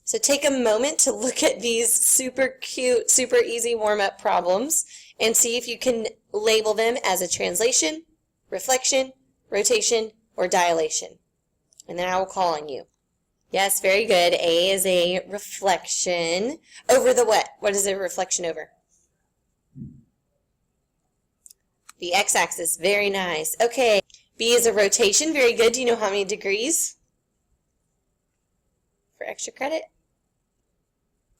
So take a moment to look at these super cute, super easy warm-up problems and see if you can label them as a translation, reflection, rotation, or dilation. And then I will call on you. Yes, very good. A is a reflection. Over the what? What is a reflection over? The x-axis. Very nice. Okay. B is a rotation. Very good. Do you know how many degrees? For extra credit?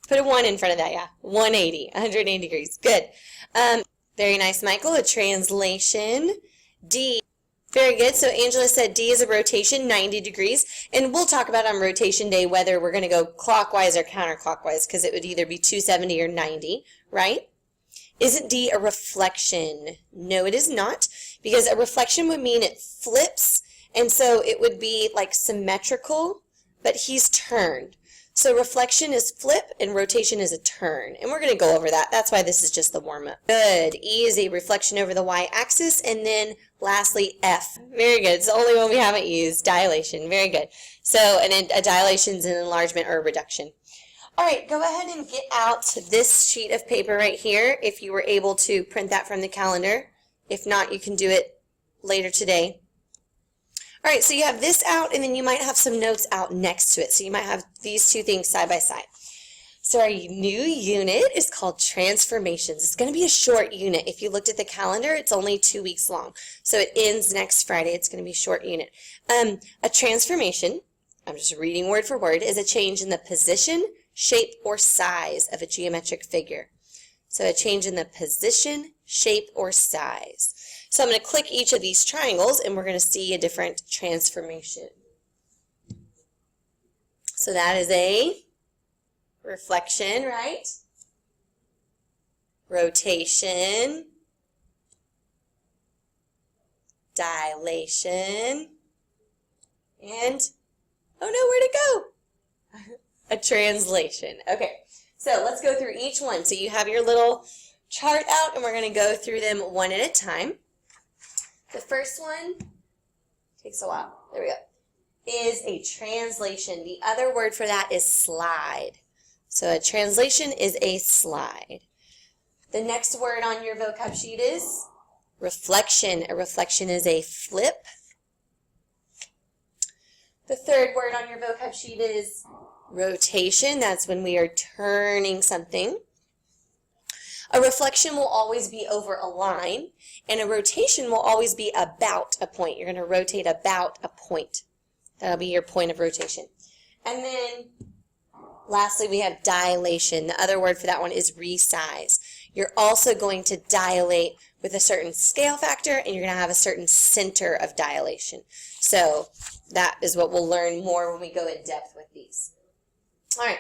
Put a 1 in front of that, yeah. 180. 180 degrees. Good. Very nice, Michael. A translation. D. Very good. So Angela said D is a rotation, 90 degrees. And we'll talk about on rotation day whether we're going to go clockwise or counterclockwise, because it would either be 270 or 90, right? Isn't D a reflection? No, it is not, because a reflection would mean it flips, and so it would be like symmetrical, but he's turned. So reflection is flip and rotation is a turn, and we're going to go over that. That's why this is just the warm-up. Good. E is a reflection over the y-axis, and then lastly F. Very good. It's the only one we haven't used. Dilation. Very good. So a dilation is an enlargement or a reduction. All right, go ahead and get out this sheet of paper right here if you were able to print that from the calendar. If not, you can do it later today. All right, so you have this out, and then you might have some notes out next to it. So you might have these two things side by side. So our new unit is called Transformations. It's going to be a short unit. If you looked at the calendar, it's only 2 weeks long. So it ends next Friday. It's going to be a short unit. A transformation, I'm just reading word for word, is a change in the position, shape, or size of a geometric figure. So a change in the position, shape, or size. So I'm going to click each of these triangles and we're going to see a different transformation. So that is a reflection, right? Rotation, dilation, and, oh no, where'd it go? A translation. Okay, so let's go through each one. So you have your little chart out and we're going to go through them one at a time. The first one takes a while. There we go. Is a translation. The other word for that is slide. So a translation is a slide. The next word on your vocab sheet is reflection. A reflection is a flip. The third word on your vocab sheet is rotation. That's when we are turning something. A reflection will always be over a line, and a rotation will always be about a point. You're going to rotate about a point. That'll be your point of rotation. And then lastly, we have dilation. The other word for that one is resize. You're also going to dilate with a certain scale factor, and you're going to have a certain center of dilation. So that is what we'll learn more when we go in depth with these. All right.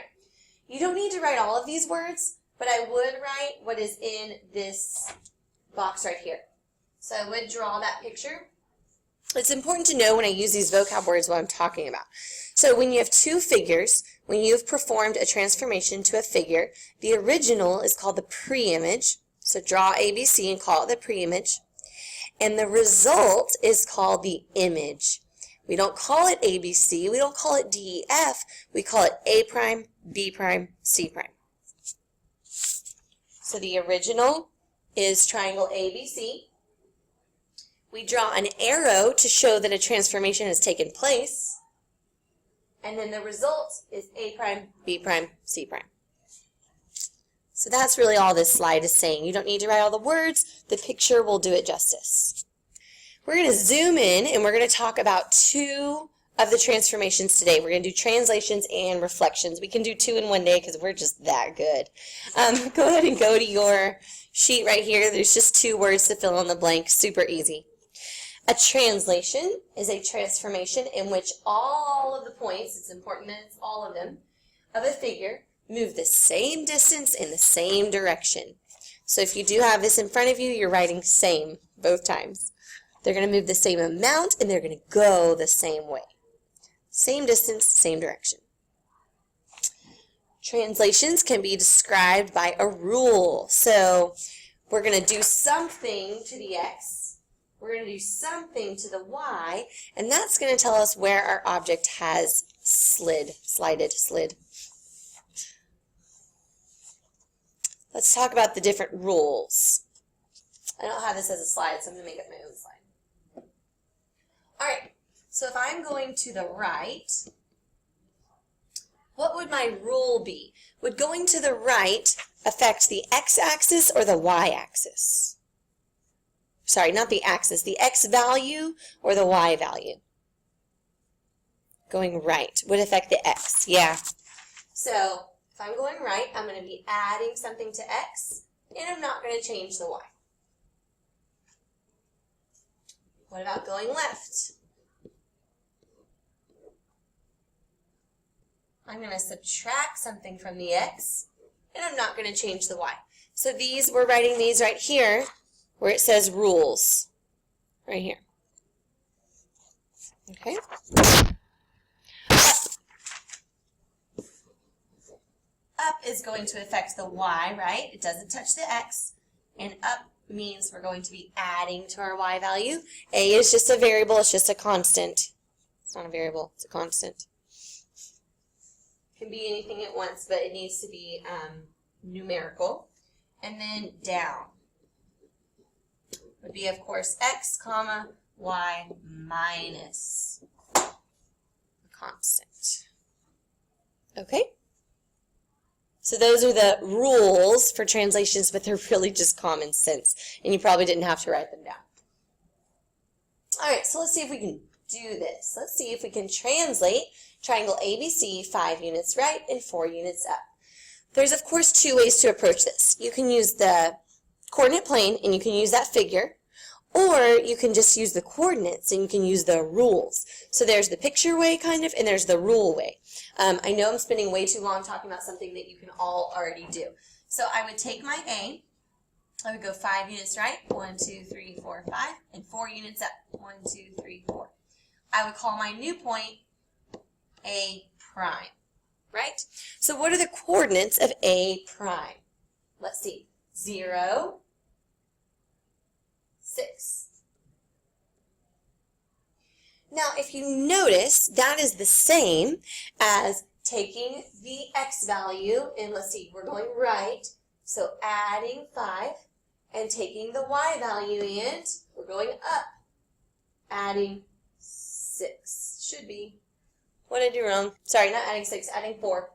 You don't need to write all of these words, but I would write what is in this box right here. So I would draw that picture. It's important to know when I use these vocab words what I'm talking about. So when you have two figures, when you've performed a transformation to a figure, the original is called the preimage. So draw ABC and call it the preimage. And the result is called the image. We don't call it ABC, we don't call it DEF, we call it A prime, B prime, C prime. So the original is triangle ABC. We draw an arrow to show that a transformation has taken place. And then the result is A prime, B prime, C prime. So that's really all this slide is saying. You don't need to write all the words. The picture will do it justice. We're going to zoom in and we're going to talk about two of the transformations today. We're going to do translations and reflections. We can do two in one day because we're just that good. Go ahead and go to your sheet right here. There's just two words to fill in the blank. Super easy. A translation is a transformation in which all of the points, it's important that it's all of them, of a figure move the same distance in the same direction. So if you do have this in front of you, you're writing same both times. They're going to move the same amount and they're going to go the same way. Same distance, same direction. Translations can be described by a rule. So we're going to do something to the x. We're going to do something to the y, and that's going to tell us where our object has slid. let's talk about the different rules. I don't have this as a slide, so I'm going to make up my own slide. All right, so if I'm going to the right, what would my rule be? Would going to the right affect the x-axis or the y-axis? Sorry, not the axis, the x value or the y value? Going right would affect the x, yeah. So if I'm going right, I'm going to be adding something to x, and I'm not going to change the y. What about going left? I'm going to subtract something from the x, and I'm not going to change the y. So these, we're writing these right here where it says rules, right here. Okay? Up is going to affect the y, right? It doesn't touch the x, and up means we're going to be adding to our y value. A is just a variable, it's just a constant. It's not a variable, it's a constant. Can be anything at once, but it needs to be numerical. And then down would be, of course, x comma y minus a constant. Okay? So those are the rules for translations, but they're really just common sense, and you probably didn't have to write them down. All right, so let's see if we can do this. Let's see if we can translate triangle ABC 5 units right and 4 units up. There's, of course, 2 ways to approach this. You can use the coordinate plane, and you can use that figure, or you can just use the coordinates, and you can use the rules. So there's the picture way, kind of, and there's the rule way. I know I'm spending way too long talking about something that you can all already do. So I would take my A, I would go 5 units right, 1, 2, 3, 4, 5, and 4 units up, 1, 2, 3, 4. I would call my new point A prime, right? So what are the coordinates of A prime? Let's see, 0, 6. Now, if you notice, that is the same as taking the x value, and let's see, we're going right, so adding 5, and taking the y value, and we're going up, adding 6. Should be. What did I do wrong? Sorry, not adding 6, adding 4.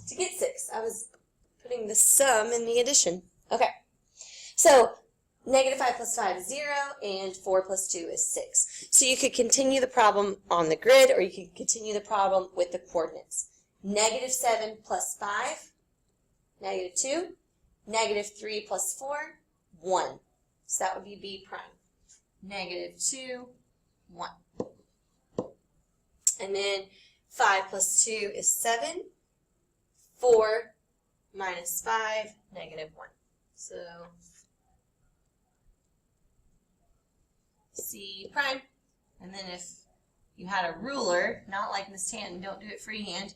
To get 6, I was putting the sum in the addition. Okay, so negative 5 plus 5 is 0, and 4 plus 2 is 6. So you could continue the problem on the grid, or you could continue the problem with the coordinates. Negative 7 plus 5, negative 2. Negative 3 plus 4, 1. So that would be B prime. Negative 2, 1. And then 5 plus 2 is 7. 4 minus 5, negative 1. So C prime. And then if you had a ruler, not like Miss Tanton, don't do it freehand.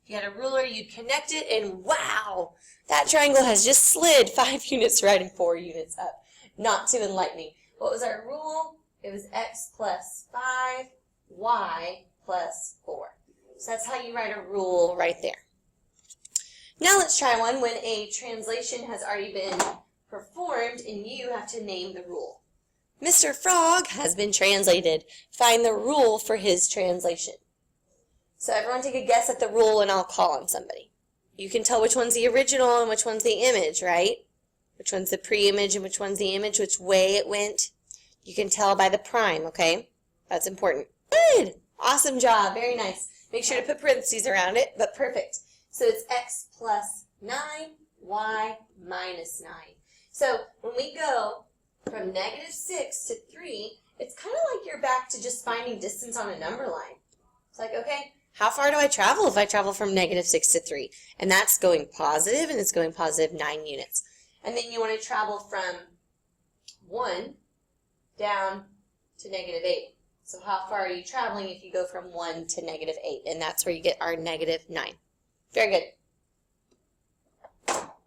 If you had a ruler, you'd connect it, and wow, that triangle has just slid 5 units right and 4 units up. Not too enlightening. What was our rule? It was x plus 5, y plus 4. So that's how you write a rule right there. Now let's try one when a translation has already been performed and you have to name the rule. Mr. Frog has been translated. Find the rule for his translation. So everyone take a guess at the rule and I'll call on somebody. You can tell which one's the original and which one's the image, right? Which one's the pre-image and which one's the image, which way it went. You can tell by the prime, okay? That's important. Good! Awesome job. Very nice. Make sure to put parentheses around it, but perfect. So it's x plus 9, y minus 9. So when we go from negative 6 to 3, it's kind of like you're back to just finding distance on a number line. It's like, okay, how far do I travel if I travel from negative 6 to 3? And that's going positive, and it's going positive 9 units. And then you want to travel from 1 down to negative 8. So how far are you traveling if you go from 1 to negative 8? And that's where you get our negative 9. Very good.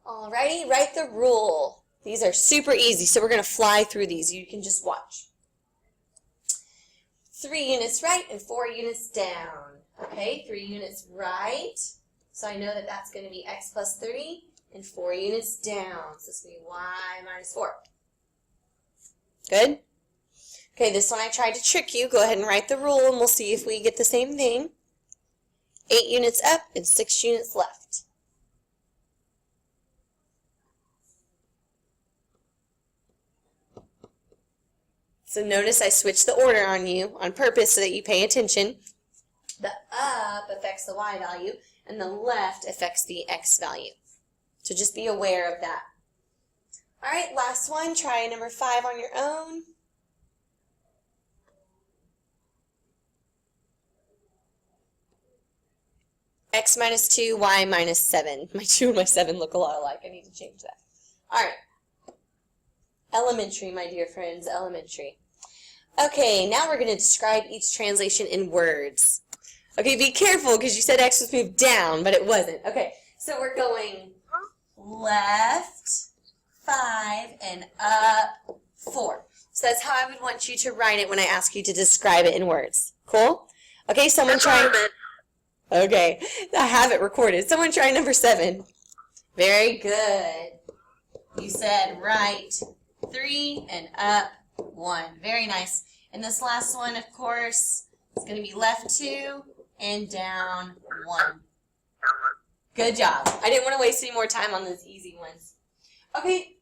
Alrighty, write the rule. These are super easy, so we're going to fly through these. You can just watch. 3 units right and 4 units down. Okay, 3 units right. So I know that that's going to be x plus 3. and 4 units down. So it's going to be y minus 4. Good? Okay, this one I tried to trick you. Go ahead and write the rule, and we'll see if we get the same thing. 8 units up and 6 units left. So notice I switched the order on you on purpose so that you pay attention. The up affects the y value, and the left affects the x value. So just be aware of that. All right, last one. Try number 5 on your own. X minus 2, y minus 7. My 2 and my 7 look a lot alike. I need to change that. All right. Elementary, my dear friends, elementary. Okay, now we're going to describe each translation in words. Okay, be careful because you said X was moved down, but it wasn't. Okay, so we're going left 5 and up 4. So that's how I would want you to write it when I ask you to describe it in words. Cool? Okay, someone try. Okay, I have it recorded. Someone try number 7. Very good. You said right 3 and up 1. Very nice. And this last one, of course, is going to be left 2 and down 1. Good job. I didn't want to waste any more time on those easy ones. Okay,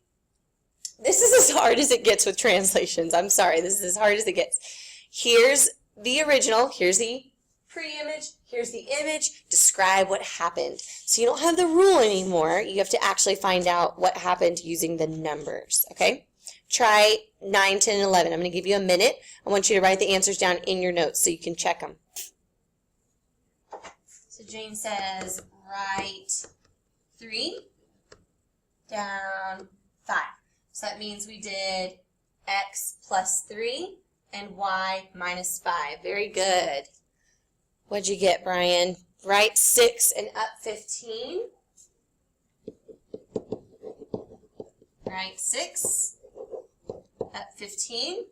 this is as hard as it gets with translations. I'm sorry, this is as hard as it gets. Here's the original. Here's the pre-image. Here's the image. Describe what happened. So you don't have the rule anymore. You have to actually find out what happened using the numbers, okay? Try 9, 10, and 11. I'm going to give you a minute. I want you to write the answers down in your notes so you can check them. So Jane says, write 3, down 5. So that means we did x plus 3 and y minus 5. Very good. What'd you get, Brian? Write 6 and up 15. Write 6, up 15.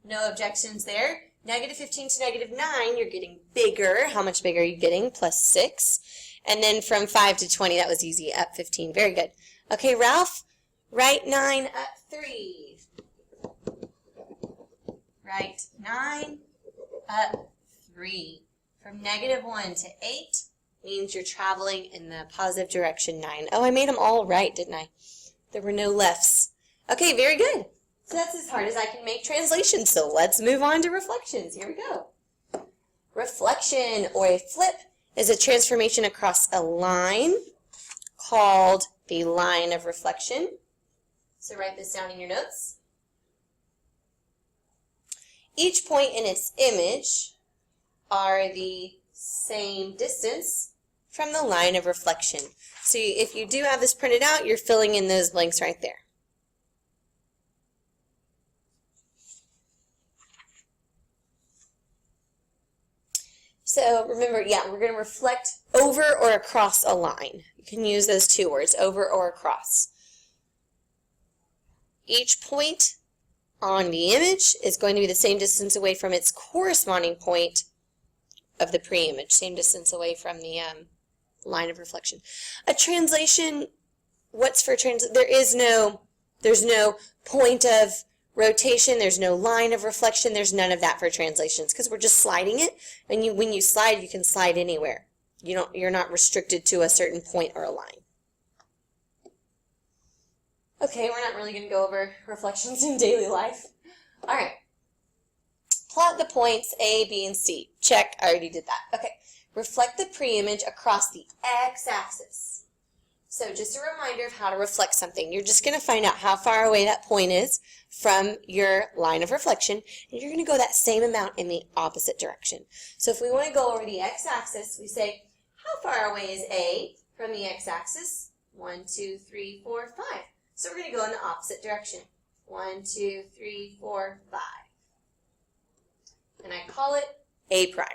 No objections there. Negative 15 to negative 9, you're getting bigger. How much bigger are you getting? Plus 6. And then from 5 to 20, that was easy. Up 15. Very good. Okay, Ralph, write 9, up 3. Write 9, up 3. From negative 1 to 8 means you're traveling in the positive direction 9. Oh, I made them all right, didn't I? There were no lefts. Okay, very good. So that's as hard as I can make translations. So let's move on to reflections. Here we go. Reflection, or a flip, is a transformation across a line called the line of reflection. So write this down in your notes. Each point in its image are the same distance from the line of reflection. So if you do have this printed out, you're filling in those blanks right there. So remember, yeah, we're going to reflect over or across a line. You can use those 2 words, over or across. Each point on the image is going to be the same distance away from its corresponding point of the pre-image, same distance away from the line of reflection. A translation, what's for translation? There's no point of rotation, there's no line of reflection, there's none of that for translations because we're just sliding it, and when you slide, you can slide anywhere. You're not restricted to a certain point or a line. Okay, we're not really going to go over reflections in daily life. All right. Plot the points A, B, and C. Check, I already did that. Okay, reflect the pre-image across the x-axis. So just a reminder of how to reflect something. You're just going to find out how far away that point is from your line of reflection, and you're going to go that same amount in the opposite direction. So if we want to go over the x-axis, we say, how far away is A from the x-axis? 1, 2, 3, 4, 5. So we're going to go in the opposite direction. 1, 2, 3, 4, 5. And I call it A prime.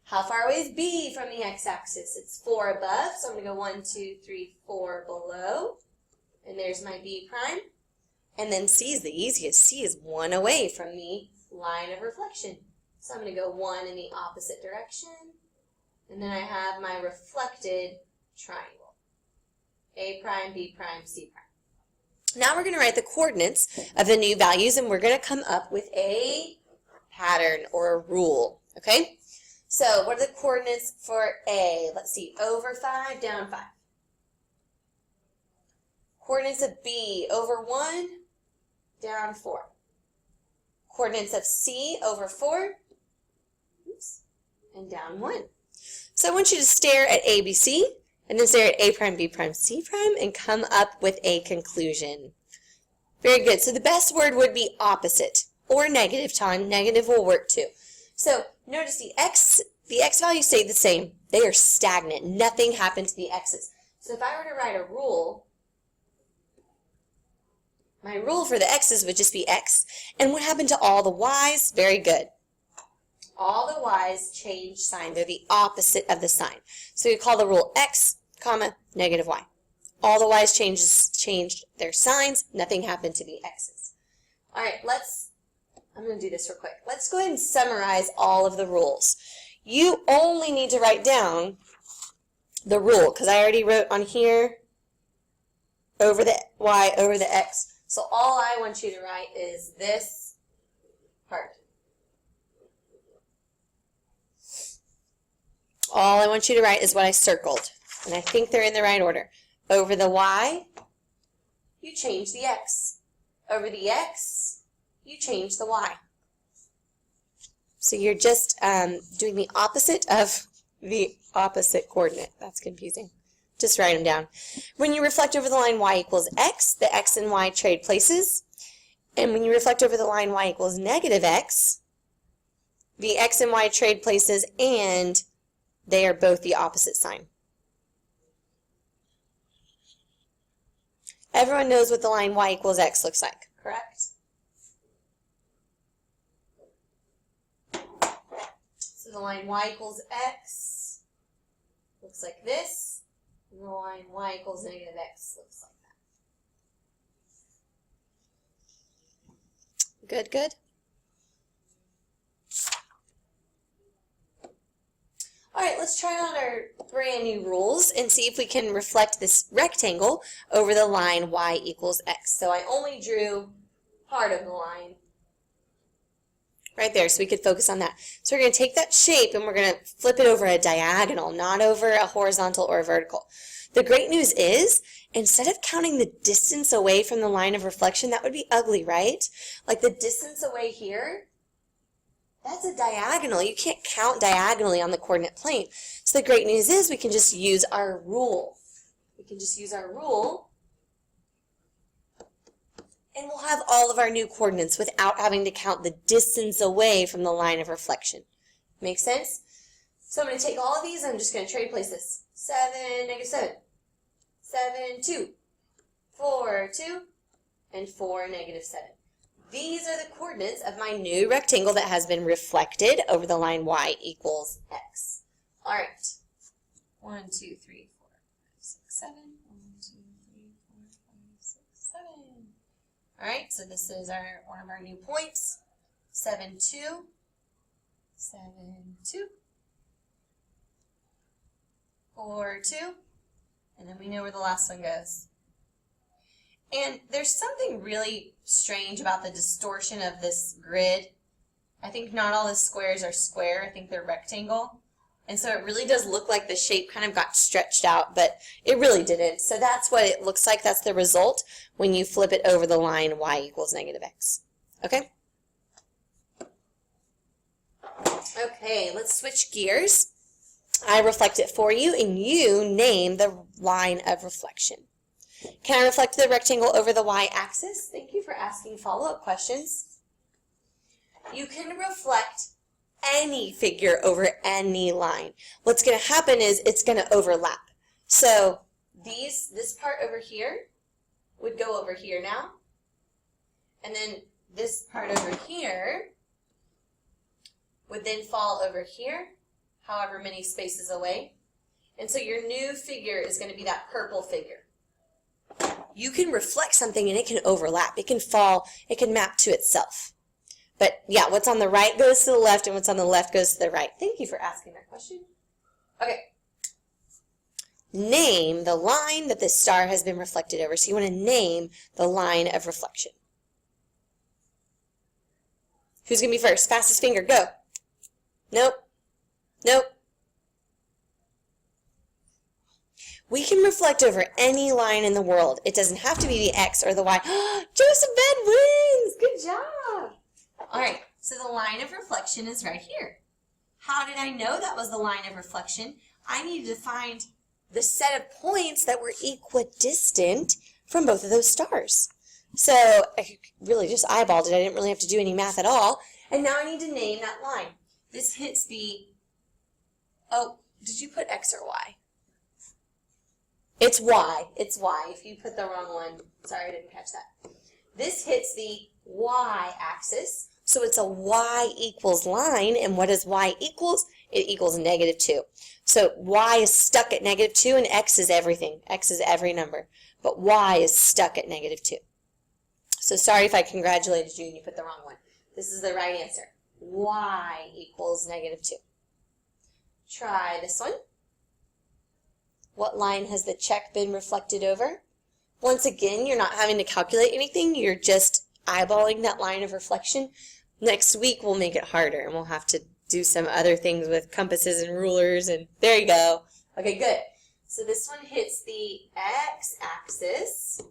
How far away is B from the x-axis? It's 4 above, so I'm going to go 1, 2, 3, 4 below. And there's my B prime. And then C is the easiest. C is 1 away from the line of reflection. So I'm going to go 1 in the opposite direction. And then I have my reflected triangle. A prime, B prime, C prime. Now we're going to write the coordinates of the new values, and we're going to come up with a pattern or a rule, okay? So what are the coordinates for A? Let's see, over 5, down 5. Coordinates of B, over 1, down 4. Coordinates of C, over 4, oops, and down 1. So I want you to stare at A, B, C, and then stare at A prime, B prime, C prime, and come up with a conclusion. Very good. So the best word would be opposite or negative, Ton. Negative will work too. So notice the x values stayed the same. They are stagnant. Nothing happened to the x's. So if I were to write a rule, my rule for the x's would just be x. And what happened to all the y's? Very good. All the y's change sign. They're the opposite of the sign. So we call the rule x, comma, negative y. All the y's changed their signs. Nothing happened to the x's. All right, I'm going to do this real quick. Let's go ahead and summarize all of the rules. You only need to write down the rule, because I already wrote on here over the y, over the x. So all I want you to write is this part. All I want you to write is what I circled, and I think they're in the right order. Over the y, you change the x. Over the x, you change the y. So you're just doing the opposite of the opposite coordinate. That's confusing. Just write them down. When you reflect over the line y equals x, the x and y trade places. And when you reflect over the line y equals negative x, the x and y trade places, and they are both the opposite sign. Everyone knows what the line y equals x looks like, correct? So the line y equals x looks like this, and the line y equals negative x looks like that. Good, good. All right, let's try out our brand new rules and see if we can reflect this rectangle over the line y equals x. So I only drew part of the line right there so we could focus on that. So we're going to take that shape and we're going to flip it over a diagonal, not over a horizontal or a vertical. The great news is, instead of counting the distance away from the line of reflection, that would be ugly, right? Like the distance away here, that's a diagonal. You can't count diagonally on the coordinate plane. So the great news is we can just use our rule. We can just use our rule, and we'll have all of our new coordinates without having to count the distance away from the line of reflection. Make sense? So I'm going to take all of these, and I'm just going to trade places. 7, negative 7. 7, 2. 4, 2. And 4, negative 7. These are the coordinates of my new rectangle that has been reflected over the line y equals x. All right. 1, 2, 3, 4, 5, 6, 7. 1, 2, 3, 4, 5, 6, 7. All right, so this is one of our new points. 7, 2. 7, 2. 4, 2. And then we know where the last one goes. And there's something really strange about the distortion of this grid. I think not all the squares are square. I think they're rectangle. And so it really does look like the shape kind of got stretched out, but it really didn't. So that's what it looks like. That's the result when you flip it over the line y equals negative x. Okay? Okay, let's switch gears. I reflect it for you, and you name the line of reflection. Can I reflect the rectangle over the y-axis? Thank you for asking follow-up questions. You can reflect any figure over any line. What's going to happen is it's going to overlap. So this part over here would go over here now. And then this part over here would then fall over here, however many spaces away. And so your new figure is going to be that purple figure. You can reflect something and it can overlap. It can fall, it can map to itself. But yeah, what's on the right goes to the left and what's on the left goes to the right. Thank you for asking that question. Okay. name the line that the star has been reflected over. So you want to name the line of reflection. Who's going to be first? Fastest finger, go. Nope. Nope. We can reflect over any line in the world. It doesn't have to be the X or the Y. Joseph Ben wins! Good job! All right, so the line of reflection is right here. How did I know that was the line of reflection? I needed to find the set of points that were equidistant from both of those stars. So I really just eyeballed it. I didn't really have to do any math at all. And now I need to name that line. This hits the, oh, did you put X or Y? It's Y. It's Y. If you put the wrong one, sorry, I didn't catch that. This hits the Y axis, so it's a Y equals line. And what is Y equals? It equals -2. So Y is stuck at -2, and X is everything. X is every number. But Y is stuck at -2. So sorry if I congratulated you and you put the wrong one. This is the right answer. Y equals -2. Try this one. What line has the check been reflected over? Once again, you're not having to calculate anything. You're just eyeballing that line of reflection. Next week, we'll make it harder, and we'll have to do some other things with compasses and rulers, and there you go. Okay, good. So this one hits the x-axis.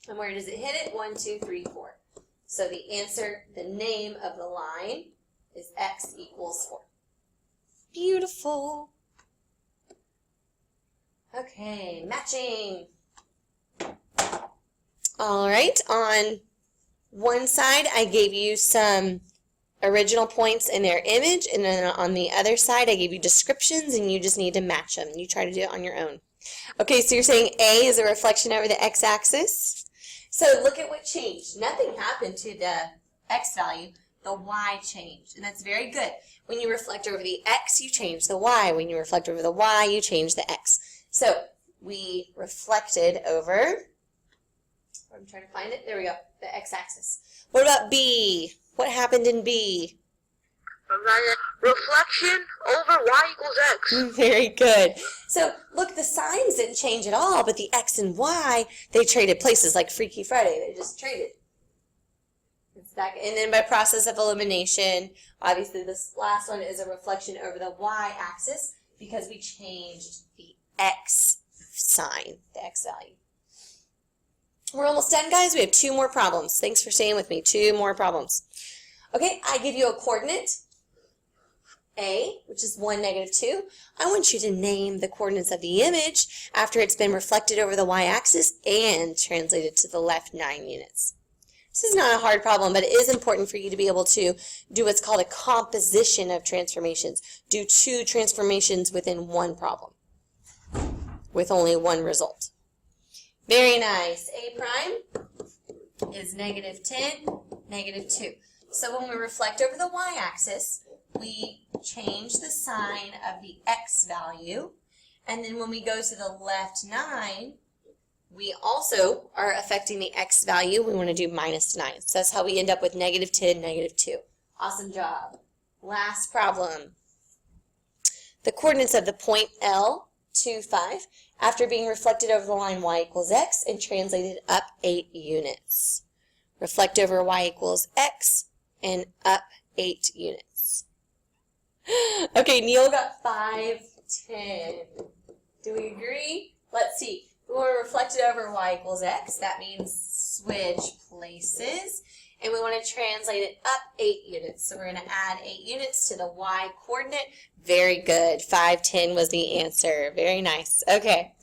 And where does it hit it? 1, 2, 3, 4. So the answer, the name of the line, is x equals 4. Beautiful. Okay, matching. All right, on one side, I gave you some original points in their image, and then on the other side, I gave you descriptions, and you just need to match them. You try to do it on your own. Okay, so you're saying A is a reflection over the x-axis. So look at what changed. Nothing happened to the x value. The y changed, and that's very good. When you reflect over the x, you change the y. When you reflect over the y, you change the x. So we reflected over, I'm trying to find it, there we go, the x-axis. What about B? What happened in B? Reflection over y equals x. Very good. So look, the signs didn't change at all, but the x and y, they traded places like Freaky Friday. They just traded. And then by process of elimination, obviously this last one is a reflection over the y-axis because we changed the x sign, the x value. We're almost done, guys. We have 2 more problems. Thanks for staying with me. 2 more problems. Okay, I give you a coordinate, A, which is 1, -2. I want you to name the coordinates of the image after it's been reflected over the y-axis and translated to the left 9 units. This is not a hard problem, but it is important for you to be able to do what's called a composition of transformations. Do 2 transformations within 1 problem with only 1 result. Very nice. A prime is -10, -2. So when we reflect over the y-axis, we change the sign of the x value. And then when we go to the left 9, we also are affecting the x value. We want to do -9. So that's how we end up with -10, -2. Awesome job. Last problem. The coordinates of the point L, 2, 5, after being reflected over the line y equals x and translated up 8 units. Reflect over y equals x and up 8 units. Okay, Neil got 5, 10. Do we agree? Let's see. We want to reflect it over y equals x. That means switch places. And we want to translate it up 8 units. So we're going to add 8 units to the y coordinate. Very good. 5, 10 was the answer. Very nice. Okay.